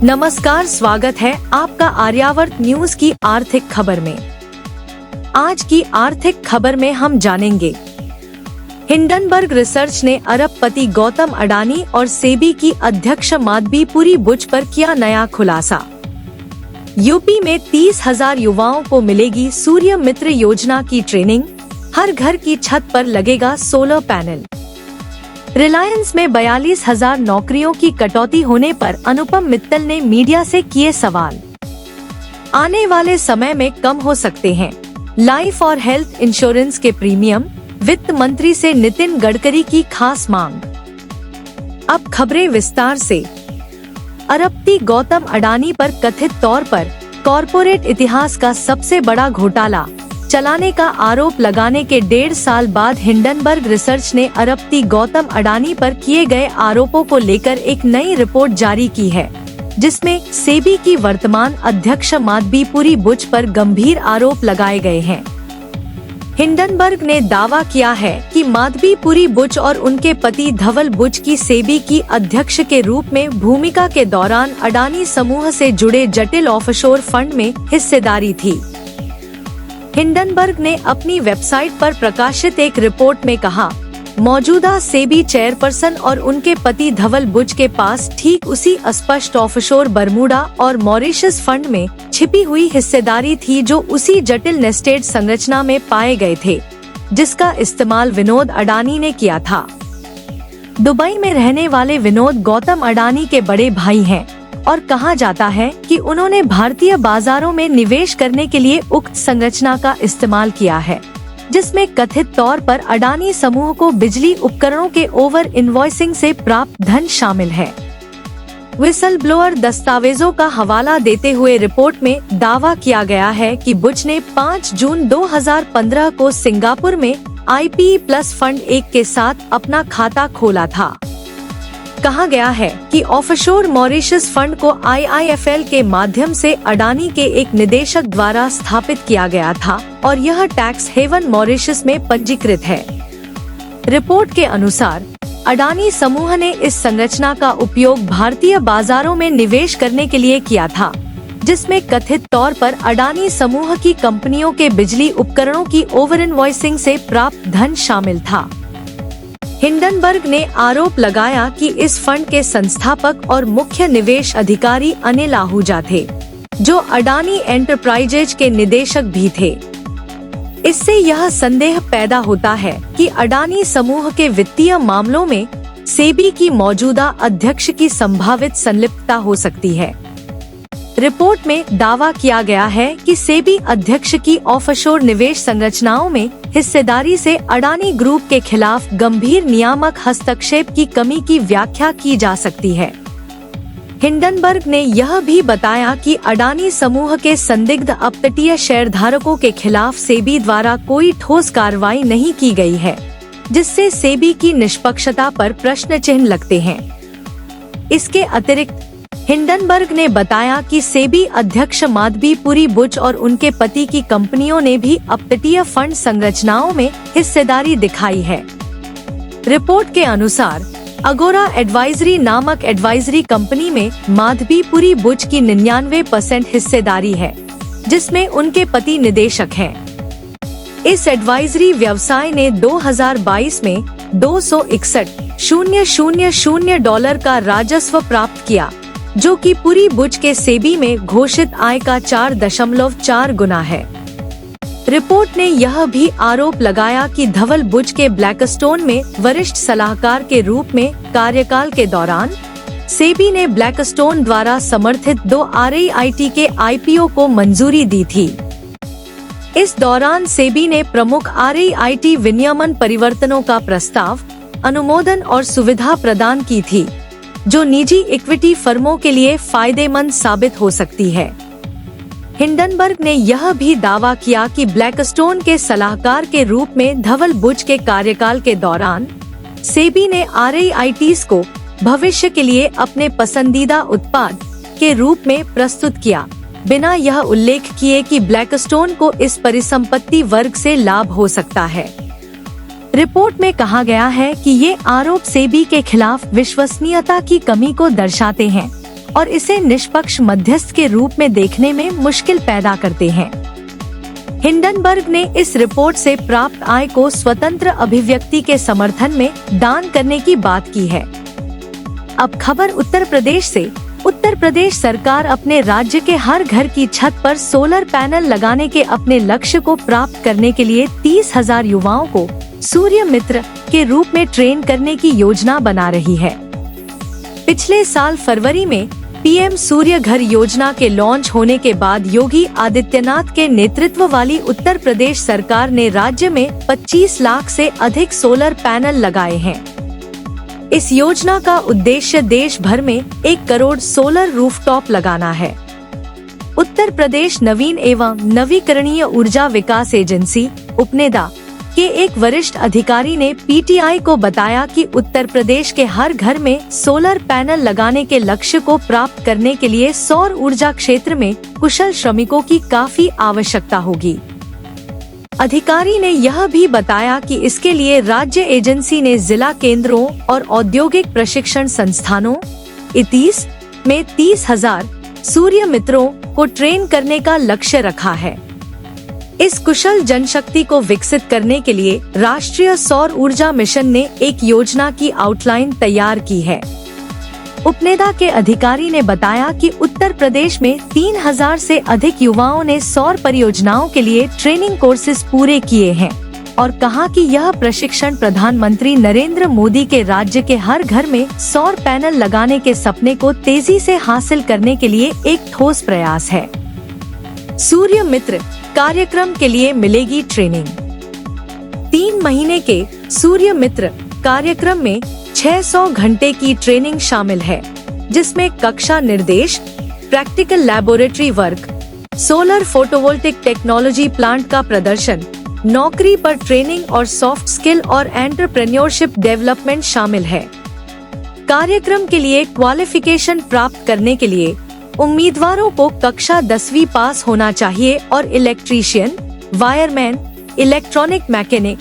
नमस्कार, स्वागत है आपका आर्यावर्त न्यूज की आर्थिक खबर में। आज की आर्थिक खबर में हम जानेंगे, हिंडनबर्ग रिसर्च ने अरबपति गौतम अडानी और सेबी की अध्यक्ष माधवी पुरी बुच पर किया नया खुलासा। यूपी में 30,000 युवाओं को मिलेगी सूर्य मित्र योजना की ट्रेनिंग, हर घर की छत पर लगेगा सोलर पैनल। रिलायंस में 42,000 नौकरियों की कटौती होने पर अनुपम मित्तल ने मीडिया से किए सवाल। आने वाले समय में कम हो सकते हैं लाइफ और हेल्थ इंश्योरेंस के प्रीमियम, वित्त मंत्री से नितिन गडकरी की खास मांग। अब खबरें विस्तार से। अरबपति गौतम अडानी पर कथित तौर पर कॉरपोरेट इतिहास का सबसे बड़ा घोटाला चलाने का आरोप लगाने के 1.5 साल बाद हिंडनबर्ग रिसर्च ने अरबपति गौतम अडानी पर किए गए आरोपों को लेकर एक नई रिपोर्ट जारी की है, जिसमें सेबी की वर्तमान अध्यक्ष माधवी पुरी बुच पर गंभीर आरोप लगाए गए हैं। हिंडनबर्ग ने दावा किया है कि माधवी पुरी बुच और उनके पति धवल बुच की सेबी की अध्यक्ष के रूप में भूमिका के दौरान अडानी समूह से जुड़े जटिल ऑफशोर फंड में हिस्सेदारी थी। हिंडनबर्ग ने अपनी वेबसाइट पर प्रकाशित एक रिपोर्ट में कहा, मौजूदा सेबी चेयरपर्सन और उनके पति धवल बुच के पास ठीक उसी अस्पष्ट ऑफशोर बरमूडा और मॉरिशस फंड में छिपी हुई हिस्सेदारी थी जो उसी जटिल नेस्टेड संरचना में पाए गए थे, जिसका इस्तेमाल विनोद अडानी ने किया था। दुबई में रहने वाले विनोद गौतम अडानी के बड़े भाई हैं और कहा जाता है कि उन्होंने भारतीय बाजारों में निवेश करने के लिए उक्त संरचना का इस्तेमाल किया है, जिसमें कथित तौर पर अडानी समूह को बिजली उपकरणों के ओवर इनवॉइसिंग से प्राप्त धन शामिल है। विसल ब्लोअर दस्तावेजों का हवाला देते हुए रिपोर्ट में दावा किया गया है कि बुच ने 5 जून 2015 को सिंगापुर में IPE प्लस फंड 1 के साथ अपना खाता खोला था। कहा गया है कि ऑफशोर मॉरिशस फंड को IIFL के माध्यम से अडानी के एक निदेशक द्वारा स्थापित किया गया था और यह टैक्स हेवन मॉरिशस में पंजीकृत है। रिपोर्ट के अनुसार अडानी समूह ने इस संरचना का उपयोग भारतीय बाजारों में निवेश करने के लिए किया था, जिसमें कथित तौर पर अडानी समूह की कंपनियों के बिजली उपकरणों की ओवर इनवॉइसिंग से प्राप्त धन शामिल था। हिंडनबर्ग ने आरोप लगाया कि इस फंड के संस्थापक और मुख्य निवेश अधिकारी अनिल आहूजा थे, जो अडानी एंटरप्राइजेज के निदेशक भी थे। इससे यह संदेह पैदा होता है कि अडानी समूह के वित्तीय मामलों में सेबी की मौजूदा अध्यक्ष की संभावित संलिप्तता हो सकती है। रिपोर्ट में दावा किया गया है कि सेबी अध्यक्ष की ऑफशोर निवेश संरचनाओं में हिस्सेदारी से अडानी ग्रुप के खिलाफ गंभीर नियामक हस्तक्षेप की कमी की व्याख्या की जा सकती है। हिंडनबर्ग ने यह भी बताया कि अडानी समूह के संदिग्ध अपतटीय शेयरधारकों के खिलाफ सेबी द्वारा कोई ठोस कार्रवाई नहीं की गई है, जिससे सेबी की निष्पक्षता पर प्रश्न चिन्ह लगते हैं। इसके अतिरिक्त हिंडनबर्ग ने बताया कि सेबी अध्यक्ष माधवी पुरी बुच और उनके पति की कंपनियों ने भी अपतटीय फंड संरचनाओं में हिस्सेदारी दिखाई है। रिपोर्ट के अनुसार अगोरा एडवाइजरी नामक एडवाइजरी कंपनी में माधवी पुरी बुच की 99% हिस्सेदारी है, जिसमें उनके पति निदेशक हैं। इस एडवाइजरी व्यवसाय ने 2022 में $261,000 का राजस्व प्राप्त किया, जो कि पुरी बुच के सेबी में घोषित आय का 4.4 गुना है। रिपोर्ट ने यह भी आरोप लगाया कि धवल बुच के ब्लैकस्टोन में वरिष्ठ सलाहकार के रूप में कार्यकाल के दौरान सेबी ने ब्लैकस्टोन द्वारा समर्थित 2 REIT के IPO को मंजूरी दी थी। इस दौरान सेबी ने प्रमुख REIT विनियमन परिवर्तनों का प्रस्ताव, अनुमोदन और सुविधा प्रदान की थी, जो निजी इक्विटी फर्मों के लिए फायदेमंद साबित हो सकती है। हिंडनबर्ग ने यह भी दावा किया कि ब्लैकस्टोन के सलाहकार के रूप में धवल बुच के कार्यकाल के दौरान सेबी ने REITs को भविष्य के लिए अपने पसंदीदा उत्पाद के रूप में प्रस्तुत किया, बिना यह उल्लेख किए कि ब्लैकस्टोन को इस परिसंपत्ति वर्ग से लाभ हो सकता है। रिपोर्ट में कहा गया है कि ये आरोप सेबी के खिलाफ विश्वसनीयता की कमी को दर्शाते हैं और इसे निष्पक्ष मध्यस्थ के रूप में देखने में मुश्किल पैदा करते हैं। हिंडनबर्ग ने इस रिपोर्ट से प्राप्त आय को स्वतंत्र अभिव्यक्ति के समर्थन में दान करने की बात की है। अब खबर उत्तर प्रदेश से। उत्तर प्रदेश सरकार अपने राज्य के हर घर की छत पर सोलर पैनल लगाने के अपने लक्ष्य को प्राप्त करने के लिए 30,000 युवाओं को सूर्य मित्र के रूप में ट्रेन करने की योजना बना रही है। पिछले साल फरवरी में पीएम सूर्य घर योजना के लॉन्च होने के बाद योगी आदित्यनाथ के नेतृत्व वाली उत्तर प्रदेश सरकार ने राज्य में 25 लाख से अधिक सोलर पैनल लगाए हैं। इस योजना का उद्देश्य देश भर में 1 करोड़ सोलर रूफटॉप लगाना है। उत्तर प्रदेश नवीन एवं नवीकरणीय ऊर्जा विकास एजेंसी उपनेदा के एक वरिष्ठ अधिकारी ने पीटीआई को बताया कि उत्तर प्रदेश के हर घर में सोलर पैनल लगाने के लक्ष्य को प्राप्त करने के लिए सौर ऊर्जा क्षेत्र में कुशल श्रमिकों की काफी आवश्यकता होगी। अधिकारी ने यह भी बताया कि इसके लिए राज्य एजेंसी ने जिला केंद्रों और औद्योगिक प्रशिक्षण संस्थानों ITIS में 30,000 सूर्य मित्रों को ट्रेन करने का लक्ष्य रखा है। इस कुशल जनशक्ति को विकसित करने के लिए राष्ट्रीय सौर ऊर्जा मिशन ने एक योजना की आउटलाइन तैयार की है। उपनेदा के अधिकारी ने बताया कि उत्तर प्रदेश में 3,000 से अधिक युवाओं ने सौर परियोजनाओं के लिए ट्रेनिंग कोर्सेज पूरे किए हैं और कहा कि यह प्रशिक्षण प्रधानमंत्री नरेंद्र मोदी के राज्य के हर घर में सौर पैनल लगाने के सपने को तेजी से हासिल करने के लिए एक ठोस प्रयास है। सूर्य मित्र कार्यक्रम के लिए मिलेगी ट्रेनिंग। 3 महीने के सूर्य मित्र कार्यक्रम में 600 घंटे की ट्रेनिंग शामिल है, जिसमें कक्षा निर्देश, practical laboratory work, solar photovoltaic technology plant का प्रदर्शन, नौकरी पर ट्रेनिंग और सॉफ्ट स्किल और एंटरप्रेन्योरशिप डेवलपमेंट शामिल है। कार्यक्रम के लिए क्वालिफिकेशन प्राप्त करने के लिए उम्मीदवारों को कक्षा 10वीं पास होना चाहिए और electrician, wireman, electronic mechanic,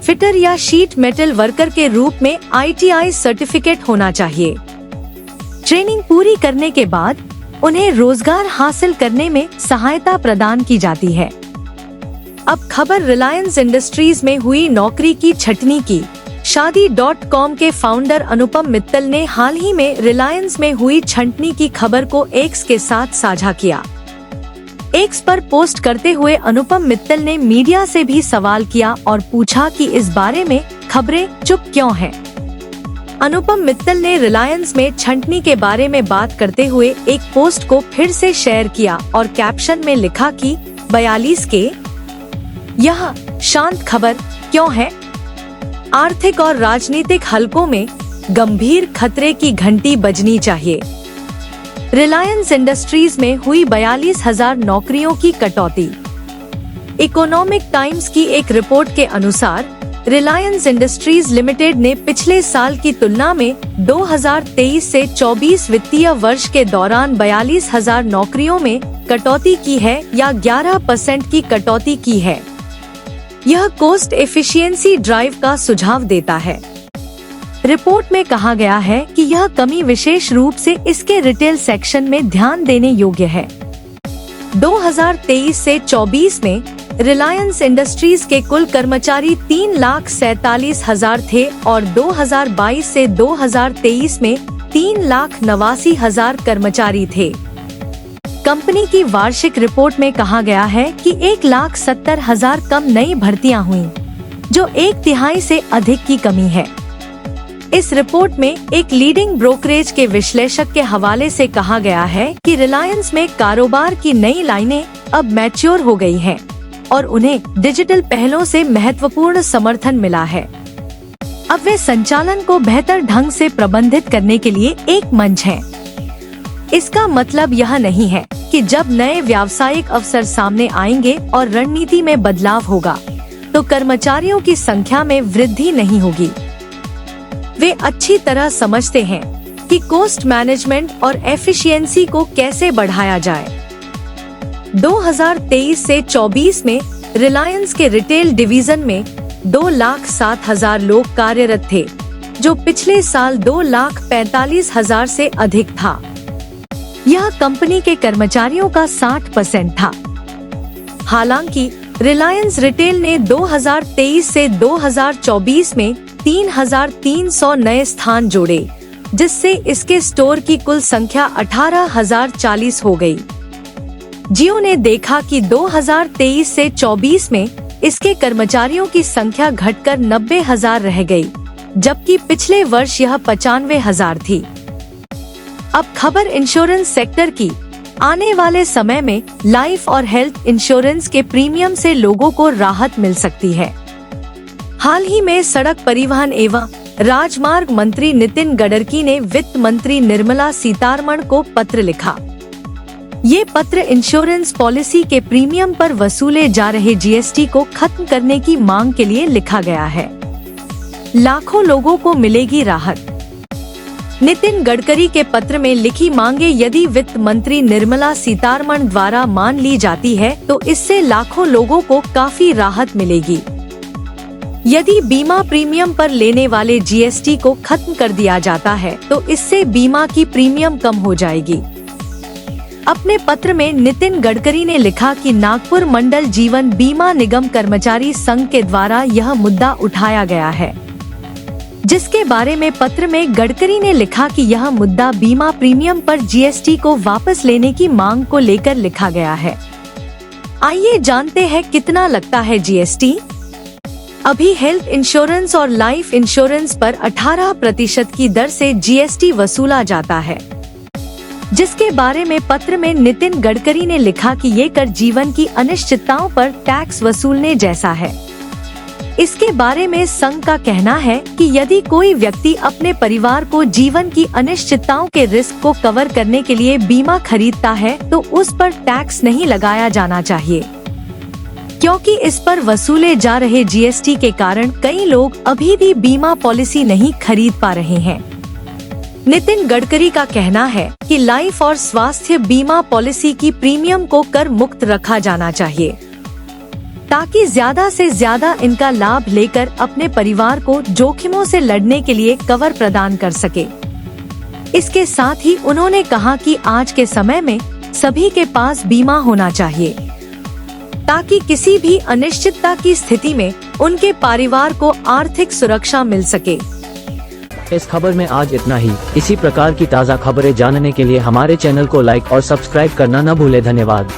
fitter या शीट मेटल वर्कर के रूप में ITI सर्टिफिकेट होना चाहिए। ट्रेनिंग पूरी करने के बाद उन्हें रोजगार हासिल करने में सहायता प्रदान की जाती है। अब खबर रिलायंस इंडस्ट्रीज में हुई नौकरी की छटनी की। शादी.com के फाउंडर अनुपम मित्तल ने हाल ही में रिलायंस में हुई छंटनी की खबर को X के साथ साझा किया। X पर पोस्ट करते हुए अनुपम मित्तल ने मीडिया से भी सवाल किया और पूछा कि इस बारे में खबरें चुप क्यों हैं। अनुपम मित्तल ने रिलायंस में छंटनी के बारे में बात करते हुए एक पोस्ट को फिर से शेयर किया और कैप्शन में लिखा कि 42 के यह शांत खबर क्यों है। आर्थिक और राजनीतिक हलकों में गंभीर खतरे की घंटी बजनी चाहिए। रिलायंस इंडस्ट्रीज में हुई 42,000 नौकरियों की कटौती। इकोनॉमिक टाइम्स की एक रिपोर्ट के अनुसार रिलायंस इंडस्ट्रीज लिमिटेड ने पिछले साल की तुलना में 2023 से 24 वित्तीय वर्ष के दौरान 42,000 नौकरियों में कटौती की है या 11% की कटौती की है। यह कॉस्ट एफिशिएंसी ड्राइव का सुझाव देता है। रिपोर्ट में कहा गया है कि यह कमी विशेष रूप से इसके रिटेल सेक्शन में ध्यान देने योग्य है। 2023 से 24 में रिलायंस इंडस्ट्रीज के कुल कर्मचारी 3,47,000 थे और 2022 से 2023 में 3,89,000 कर्मचारी थे। कंपनी की वार्षिक रिपोर्ट में कहा गया है कि 1,70,000 कम नई भर्तियां हुई, जो 1/3 से अधिक की कमी है। इस रिपोर्ट में एक लीडिंग ब्रोकरेज के विश्लेषक के हवाले से कहा गया है कि रिलायंस में कारोबार की नई लाइनें अब मैच्योर हो गई हैं और उन्हें डिजिटल पहलों से महत्वपूर्ण समर्थन मिला है। अब वे संचालन को बेहतर ढंग से प्रबंधित करने के लिए एक मंच हैं। इसका मतलब यह नहीं है कि जब नए व्यावसायिक अवसर सामने आएंगे और रणनीति में बदलाव होगा तो कर्मचारियों की संख्या में वृद्धि नहीं होगी। वे अच्छी तरह समझते हैं कि कॉस्ट मैनेजमेंट और एफिशिएंसी को कैसे बढ़ाया जाए। 2023 से 24 में रिलायंस के रिटेल डिवीजन में 2,07,000 लोग कार्यरत थे, जो पिछले साल 2,45,000 से अधिक था। यह कंपनी के कर्मचारियों का 60% था। हालांकि रिलायंस रिटेल ने 2023 से 2024 में 3,300 नए स्थान जोड़े, जिससे इसके स्टोर की कुल संख्या 18,040 हो गई। जियो ने देखा कि 2023 से 24 में इसके कर्मचारियों की संख्या घटकर 90,000 रह गई, जबकि पिछले वर्ष यह 95,000 थी। अब खबर इंश्योरेंस सेक्टर की। आने वाले समय में लाइफ और हेल्थ इंश्योरेंस के प्रीमियम से लोगों को राहत मिल सकती है। हाल ही में सड़क परिवहन एवं राजमार्ग मंत्री नितिन गडकरी ने वित्त मंत्री निर्मला सीतारमण को पत्र लिखा। ये पत्र इंश्योरेंस पॉलिसी के प्रीमियम पर वसूले जा रहे जीएसटी को खत्म करने की मांग के लिए लिखा गया है। लाखों लोगों को मिलेगी राहत। नितिन गडकरी के पत्र में लिखी मांगे यदि वित्त मंत्री निर्मला सीतारमण द्वारा मान ली जाती है तो इससे लाखों लोगों को काफी राहत मिलेगी। यदि बीमा प्रीमियम पर लेने वाले जीएसटी को खत्म कर दिया जाता है तो इससे बीमा की प्रीमियम कम हो जाएगी। अपने पत्र में नितिन गडकरी ने लिखा कि नागपुर मंडल जीवन बीमा निगम कर्मचारी संघ के द्वारा यह मुद्दा उठाया गया है, जिसके बारे में पत्र में गडकरी ने लिखा कि यह मुद्दा बीमा प्रीमियम पर जीएसटी को वापस लेने की मांग को लेकर लिखा गया है। आइए जानते हैं कितना लगता है जीएसटी। अभी हेल्थ इंश्योरेंस और लाइफ इंश्योरेंस पर 18% की दर से जीएसटी वसूला जाता है, जिसके बारे में पत्र में नितिन गडकरी ने लिखा कि ये कर जीवन की अनिश्चितताओं पर टैक्स वसूलने जैसा है। इसके बारे में संघ का कहना है कि यदि कोई व्यक्ति अपने परिवार को जीवन की अनिश्चितताओं के रिस्क को कवर करने के लिए बीमा खरीदता है तो उस पर टैक्स नहीं लगाया जाना चाहिए, क्योंकि इस पर वसूले जा रहे जीएसटी के कारण कई लोग अभी भी बीमा पॉलिसी नहीं खरीद पा रहे हैं। नितिन गडकरी का कहना है कि लाइफ और स्वास्थ्य बीमा पॉलिसी की प्रीमियम को कर मुक्त रखा जाना चाहिए, ताकि ज्यादा से ज्यादा इनका लाभ लेकर अपने परिवार को जोखिमों से लड़ने के लिए कवर प्रदान कर सके। इसके साथ ही उन्होंने कहा कि आज के समय में सभी के पास बीमा होना चाहिए, ताकि किसी भी अनिश्चितता की स्थिति में उनके परिवार को आर्थिक सुरक्षा मिल सके। इस खबर में आज इतना ही। इसी प्रकार की ताज़ा खबरें जानने के लिए हमारे चैनल को लाइक और सब्सक्राइब करना न भूलें। धन्यवाद।